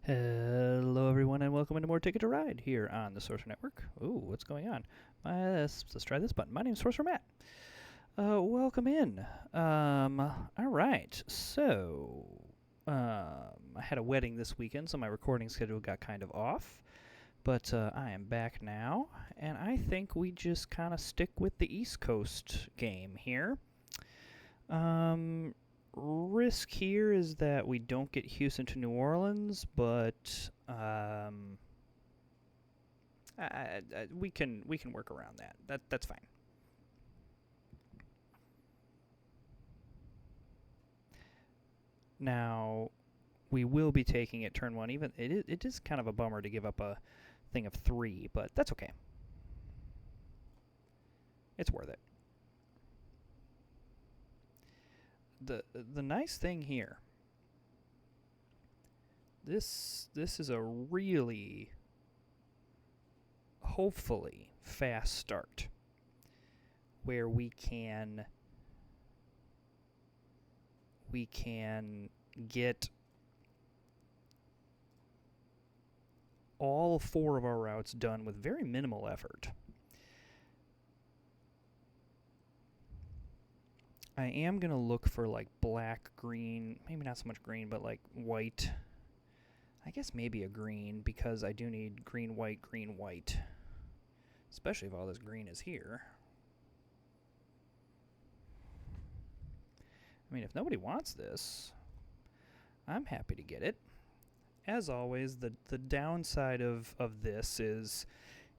Hello, everyone, and welcome into more Ticket to Ride here on the Sorcerer Network. Ooh, what's going on? Let's try this button. My name's Sorcerer Matt. Welcome in. All right. So, I had a wedding this weekend, so my recording schedule got kind of off. But I am back now, and I think we just kind of stick with the East Coast game here. Risk here is that we don't get Houston to New Orleans, but we can work around that. That's fine. Now we will be taking it turn one. Even it is kind of a bummer to give up a thing of 3, but that's okay. It's worth it. The nice thing here. This is a really hopefully fast start where we can get all 4 of our routes done with very minimal effort. I am going to look for like black, green, maybe not so much green, but like white. I guess maybe a green, because I do need green, white. Especially if all this green is here. I mean, if nobody wants this, I'm happy to get it. As always, the downside of this is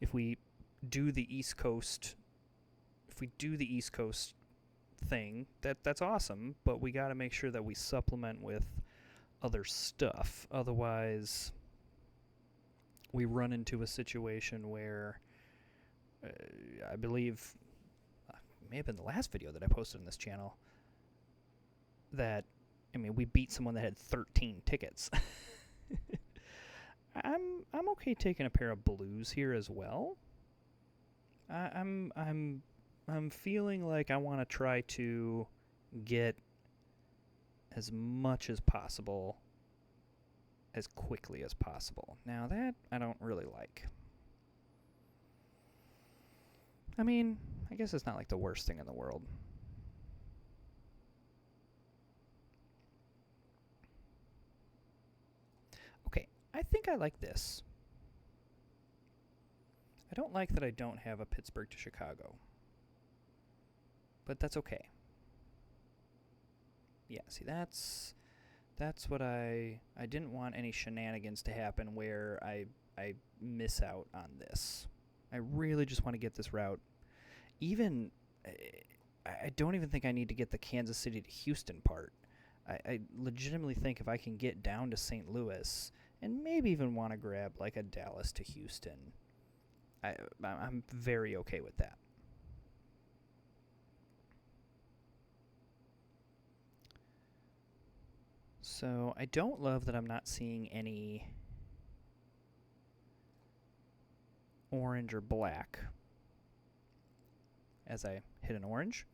if we do the East Coast thing, that's awesome, but we got to make sure that we supplement with other stuff. Otherwise, we run into a situation where I believe it may have been the last video that I posted on this channel that, I mean, we beat someone that had 13 tickets. I'm okay taking a pair of blues here as well. I'm feeling like I want to try to get as much as possible as quickly as possible. Now that I don't really like. I mean, I guess it's not like the worst thing in the world. Okay, I think I like this. I don't like that I don't have a Pittsburgh to Chicago. But that's okay. Yeah, see, that's what I didn't want any shenanigans to happen where I miss out on this. I really just want to get this route. Even I don't even think I need to get the Kansas City to Houston part. I legitimately think if I can get down to St. Louis and maybe even want to grab like a Dallas to Houston, I'm very okay with that. So I don't love that I'm not seeing any orange or black as I hit an orange,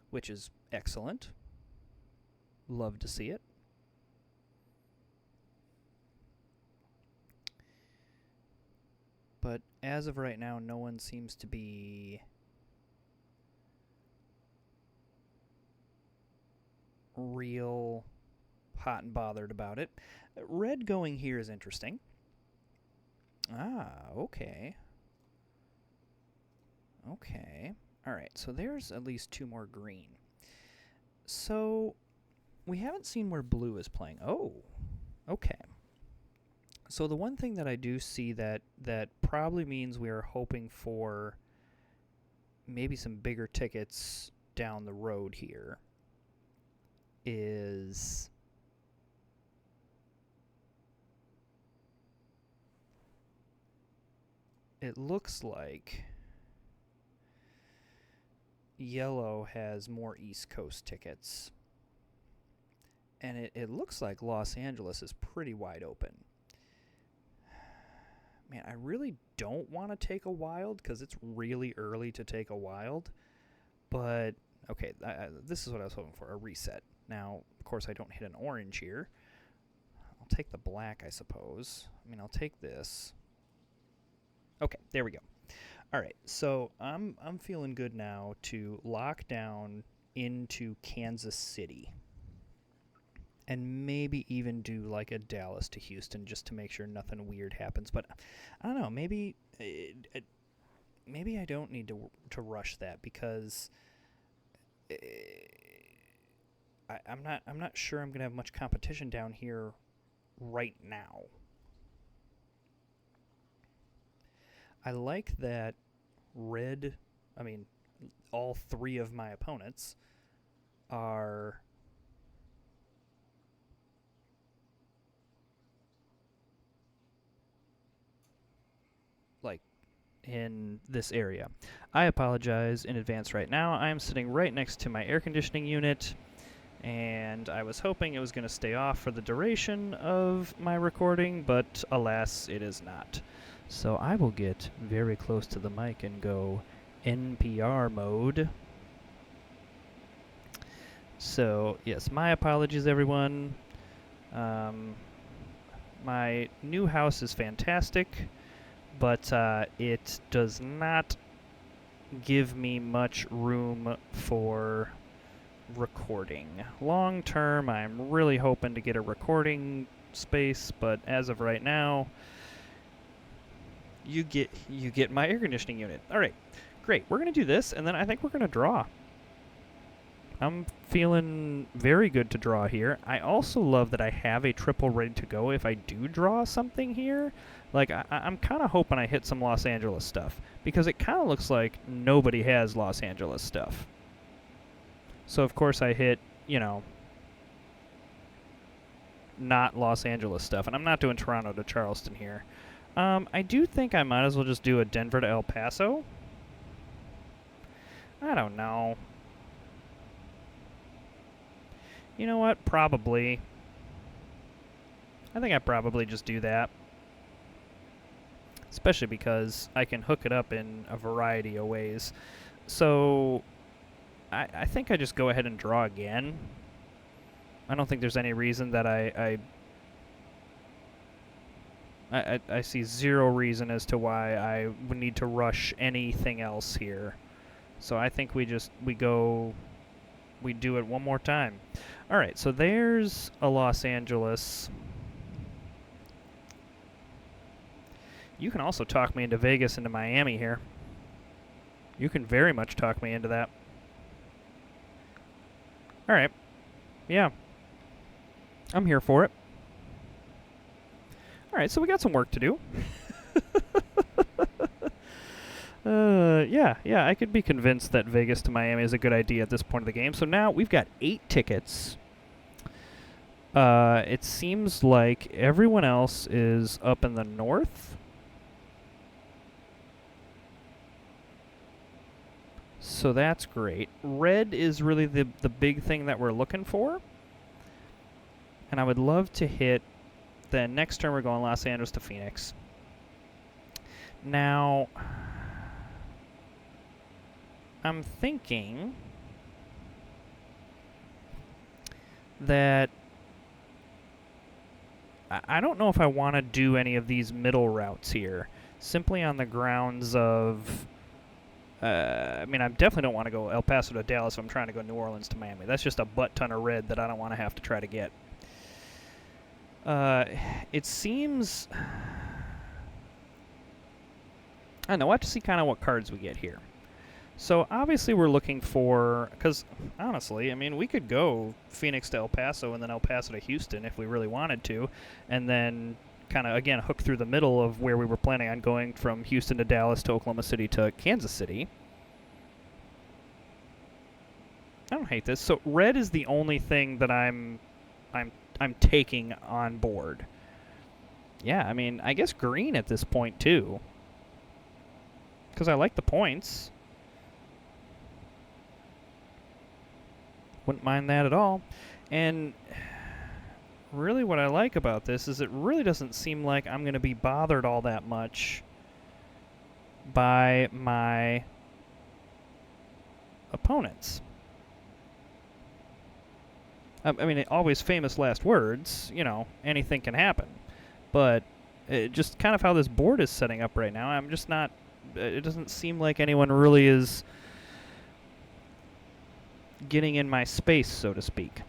which is excellent. Love to see it. But as of right now, no one seems to be real hot and bothered about it. Red going here is interesting. Okay. Okay. All right, so there's at least 2 more green. So we haven't seen where blue is playing. Oh, okay. So the one thing that I do see that probably means we are hoping for maybe some bigger tickets down the road here is it looks like yellow has more East Coast tickets. And it looks like Los Angeles is pretty wide open. Man, I really don't want to take a wild because it's really early to take a wild. But, okay, this is what I was hoping for, a reset. Now, of course, I don't hit an orange here. I'll take the black, I suppose. I mean, I'll take this. Okay, there we go. All right, so I'm feeling good now to lock down into Kansas City. And maybe even do like a Dallas to Houston just to make sure nothing weird happens. But I don't know. Maybe maybe I don't need to rush that because I'm not sure I'm gonna have much competition down here right now. I like that red. I mean, all three of my opponents are like in this area. I apologize in advance right now. I am sitting right next to my air conditioning unit, and I was hoping it was going to stay off for the duration of my recording, but alas, it is not. So I will get very close to the mic and go NPR mode. So, yes, my apologies, everyone. My new house is fantastic, but it does not give me much room for recording. Long term, I'm really hoping to get a recording space, but as of right now, you get my air conditioning unit. All right, great. We're gonna do this, and then I think we're gonna draw. I'm feeling very good to draw here. I also love that I have a triple ready to go if I do draw something here. Like, I'm kind of hoping I hit some Los Angeles stuff, because it kind of looks like nobody has Los Angeles stuff. So, of course, I hit, you know, not Los Angeles stuff. And I'm not doing Toronto to Charleston here. I do think I might as well just do a Denver to El Paso. I don't know. You know what? Probably. I think I probably just do that. Especially because I can hook it up in a variety of ways. So I think I just go ahead and draw again. I don't think there's any reason that I see zero reason as to why I would need to rush anything else here. So I think we do it one more time. All right, so there's a Los Angeles. You can also talk me into Vegas, into Miami here. You can very much talk me into that. All right. Yeah. I'm here for it. All right, so we got some work to do. Yeah, I could be convinced that Vegas to Miami is a good idea at this point of the game. So now we've got 8 tickets. It seems like everyone else is up in the north. So that's great. Red is really the big thing that we're looking for. And I would love to hit the next turn we're going Los Angeles to Phoenix. Now, I'm thinking that I don't know if I want to do any of these middle routes here, simply on the grounds of, I mean, I definitely don't want to go El Paso to Dallas if I'm trying to go New Orleans to Miami. That's just a butt ton of red that I don't want to have to try to get. It seems, I don't know, we'll have to see kind of what cards we get here. So obviously we're looking for, because honestly, I mean, we could go Phoenix to El Paso and then El Paso to Houston if we really wanted to, and then kind of, again, hook through the middle of where we were planning on going from Houston to Dallas to Oklahoma City to Kansas City. I don't hate this. So red is the only thing that I'm taking on board. Yeah, I mean, I guess green at this point too, because I like the points. Wouldn't mind that at all. And really what I like about this is it really doesn't seem like I'm going to be bothered all that much by my opponents. I mean, always famous last words, anything can happen. But just kind of how this board is setting up right now, I'm just not... It doesn't seem like anyone really is getting in my space, so to speak.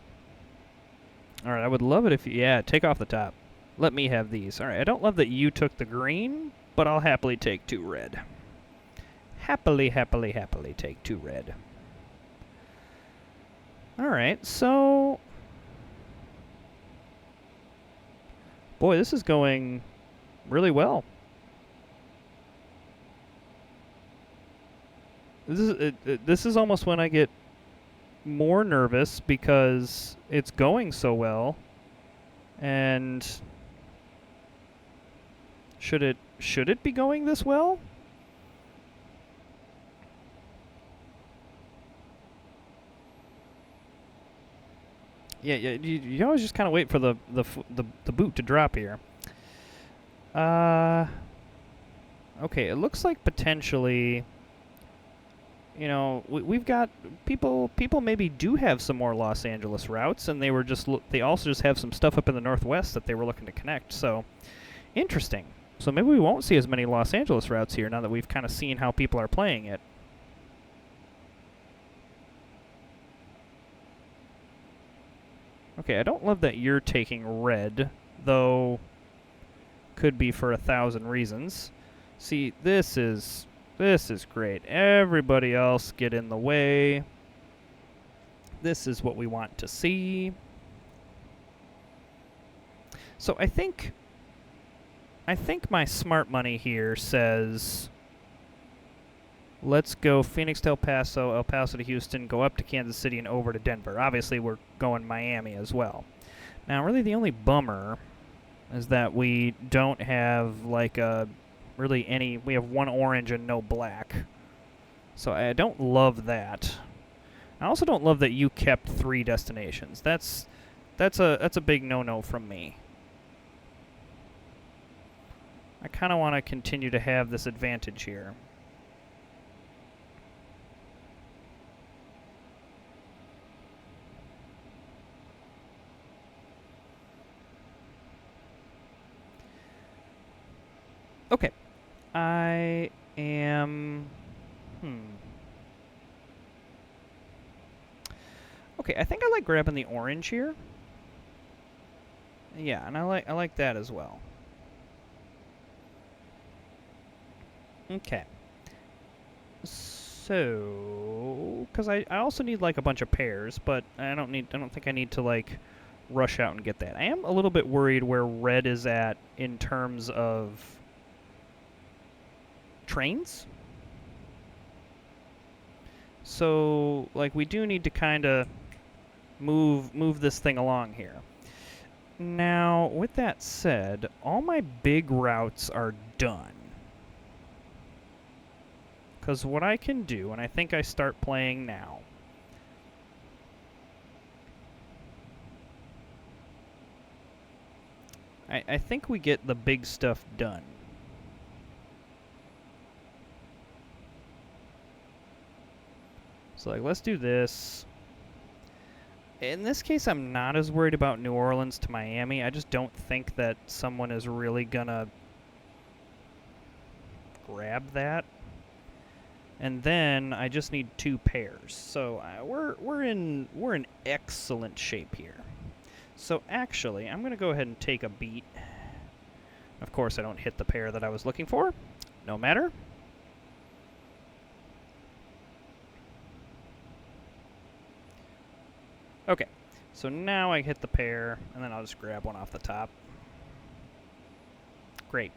Alright, I would love it if you... Yeah, take off the top. Let me have these. Alright, I don't love that you took the green, but I'll happily take 2 red. Happily take 2 red. Alright, so... Boy, this is going really well. This is almost when I get more nervous because it's going so well. And should it be going this well? Yeah, you always just kind of wait for the boot to drop here. Okay, it looks like potentially, we've got people maybe do have some more Los Angeles routes, and they also just have some stuff up in the Northwest that they were looking to connect. So, interesting. So maybe we won't see as many Los Angeles routes here now that we've kind of seen how people are playing it. Okay, I don't love that you're taking red, though could be for 1,000 reasons. See, this is great. Everybody else get in the way. This is what we want to see. So I think my smart money here says let's go Phoenix to El Paso to Houston, go up to Kansas City, and over to Denver. Obviously, we're going Miami as well. Now, really the only bummer is that we don't have, like, we have 1 orange and no black. So I don't love that. I also don't love that you kept 3 destinations. That's a big no-no from me. I kind of want to continue to have this advantage here. Okay. I am... Okay, I think I like grabbing the orange here. Yeah, and I like that as well. Okay. So, because I also need like a bunch of pairs, but I don't think I need to like rush out and get that. I am a little bit worried where red is at in terms of trains. So, like, we do need to kind of move this thing along here. Now, with that said, all my big routes are done. Because what I can do, and I think I start playing now, I think we get the big stuff done. So, like, let's do this. In this case, I'm not as worried about New Orleans to Miami. I just don't think that someone is really gonna grab that. And then I just need 2 pairs. So we're in excellent shape here. So actually, I'm gonna go ahead and take a beat. Of course, I don't hit the pair that I was looking for. No matter. Okay, so now I hit the pair, and then I'll just grab one off the top. Great.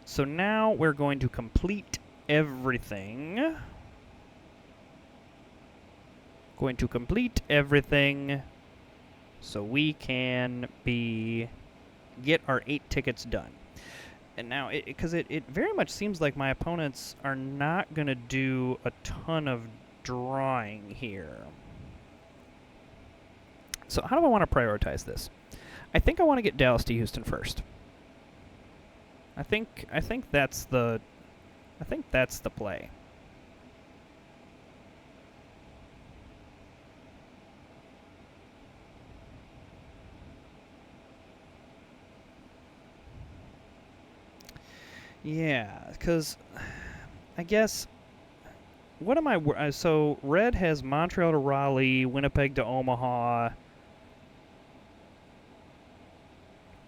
So now we're going to complete everything. Going to complete everything so we can get our 8 tickets done. And now, because it very much seems like my opponents are not going to do a ton of drawing here. So how do I want to prioritize this? I think I want to get Dallas to Houston first. I think that's the play. Yeah, because I guess what am I? So red has Montreal to Raleigh, Winnipeg to Omaha,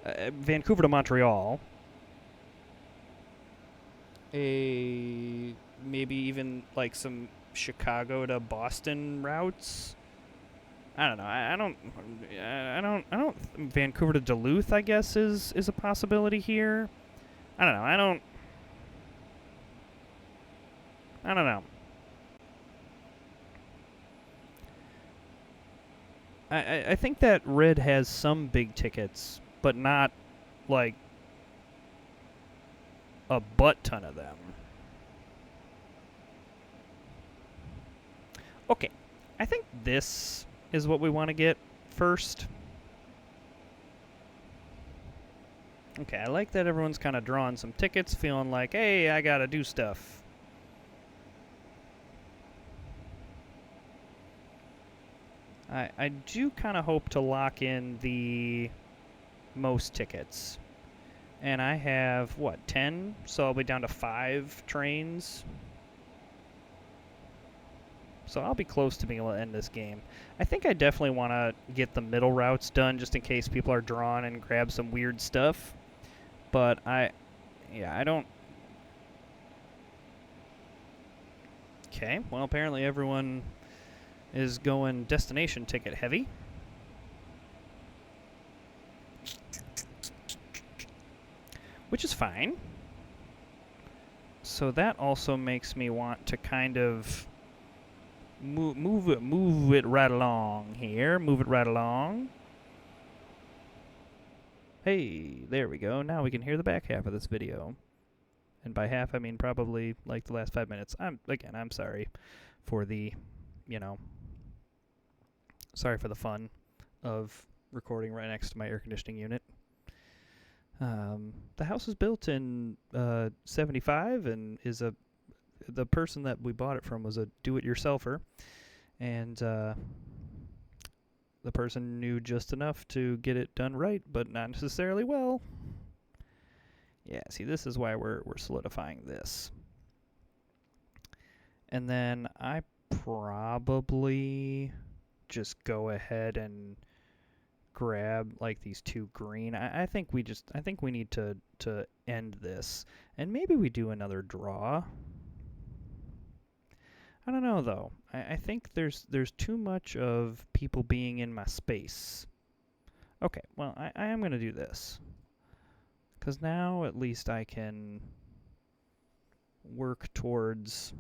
Vancouver to Montreal. A maybe even like some Chicago to Boston routes. I don't know. I don't. Vancouver to Duluth, I guess, is a possibility here. I don't know. I don't know. I think that Red has some big tickets, but not like a butt ton of them. Okay, I think this is what we want to get first. Okay, I like that everyone's kind of drawing some tickets, feeling like, hey, I gotta do stuff. I do kind of hope to lock in the most tickets. And I have, what, 10? So I'll be down to 5 trains. So I'll be close to being able to end this game. I think I definitely want to get the middle routes done just in case people are drawn and grab some weird stuff. But I don't. Okay, well, apparently everyone is going destination ticket heavy. Which is fine. So that also makes me want to kind of move it right along here. Move it right along. Hey, there we go. Now we can hear the back half of this video. And by half, I mean probably like the last 5 minutes. I'm sorry for the, you know, sorry for the fun of recording right next to my air conditioning unit. The house was built in 75 and the person that we bought it from was a do-it-yourselfer. And the person knew just enough to get it done right, but not necessarily well. Yeah, see, this is why we're solidifying this. And then I probably just go ahead and grab like these 2 green. I think we need to end this. And maybe we do another draw. I don't know though. I think there's too much of people being in my space. Okay, well I am gonna do this. 'Cause now at least I can work towards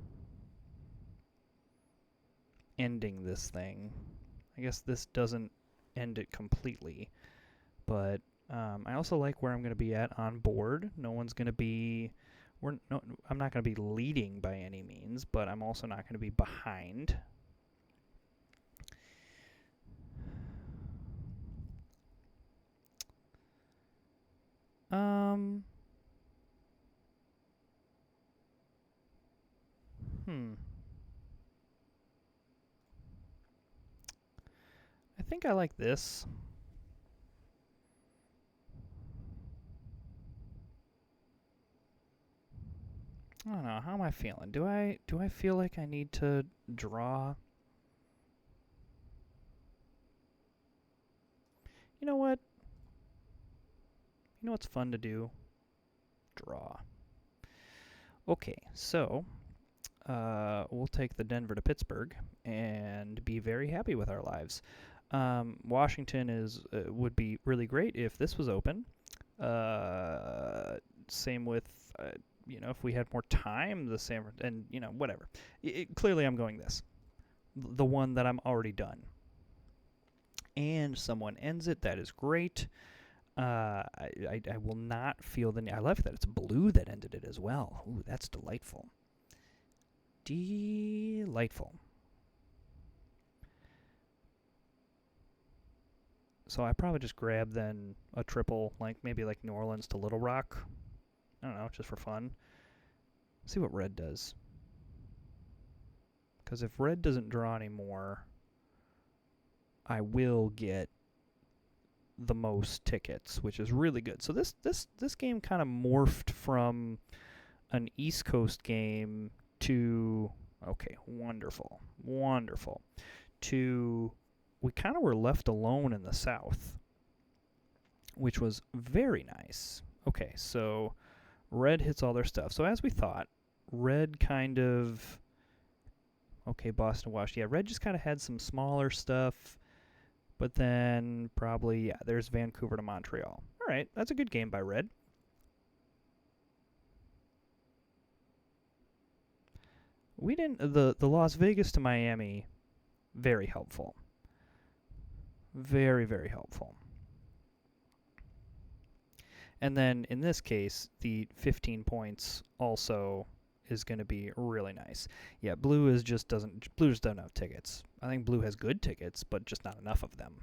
ending this thing. I guess this doesn't end it completely, but I also like where I'm going to be at on board. No one's going to be, I'm not going to be leading by any means, but I'm also not going to be behind. I think I like this. I don't know. How am I feeling? Do I feel like I need to draw? You know what? You know what's fun to do? Draw. Okay, so we'll take the Denver to Pittsburgh and be very happy with our lives. Washington would be really great if this was open. Same with if we had more time, and whatever. Clearly, I'm going this, the one that I'm already done. And someone ends it. That is great. I will not feel the. I love that it's blue that ended it as well. Ooh, that's delightful. Delightful. So I probably just grab then a triple, like maybe like New Orleans to Little Rock. I don't know, just for fun. See what red does. Because if red doesn't draw anymore, I will get the most tickets, which is really good. So this game kind of morphed from an East Coast game to, okay, wonderful, wonderful, to we kind of were left alone in the South, which was very nice. Okay, so red hits all their stuff. So as we thought, red kind of, okay, Boston, Washington. Yeah, red just kind of had some smaller stuff, but then probably, yeah, there's Vancouver to Montreal. All right, that's a good game by red. We didn't, the Las Vegas to Miami, very helpful. Very, very helpful. And then in this case, the 15 points also is going to be really nice. Yeah, blue just doesn't have tickets. I think blue has good tickets, but just not enough of them.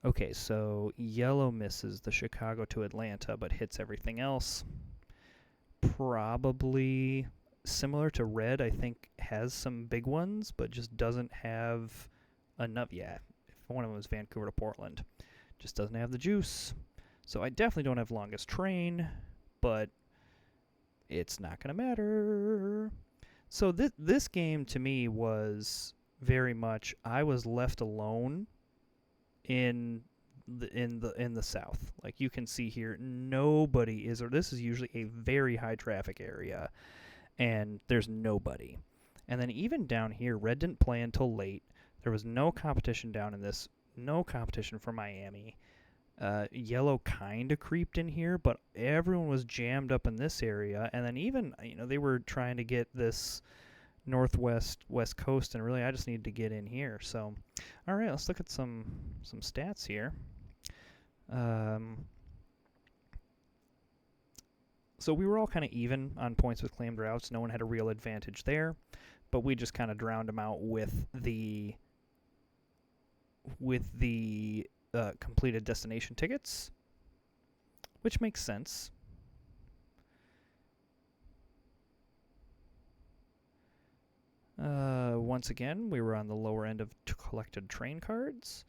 Okay, so yellow misses the Chicago to Atlanta, but hits everything else. Probably similar to red, I think has some big ones, but just doesn't have enough. Yeah, if one of them was Vancouver to Portland, just doesn't have the juice. So I definitely don't have longest train, but it's not going to matter. So this game to me was very much I was left alone in the South. Like you can see here, nobody is, or this is usually a very high traffic area, and there's nobody. And then even down here, red didn't play until late. There was no competition down in this, no competition for Miami. Yellow kind of creeped in here, but everyone was jammed up in this area. And then even, they were trying to get this west coast, and really I just needed to get in here. So, all right, let's look at some stats here. So we were all kind of even on points with claimed routes. No one had a real advantage there, but we just kind of drowned them out with the completed destination tickets, which makes sense. Once again, we were on the lower end of collected train cards.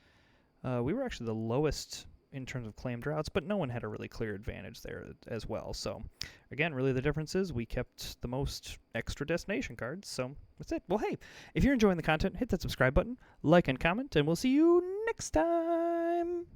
We were actually the lowest in terms of claimed routes, but no one had a really clear advantage there as well. So, again, really the difference is we kept the most extra destination cards. So, that's it. Well, hey, if you're enjoying the content, hit that subscribe button, like and comment, and we'll see you next time.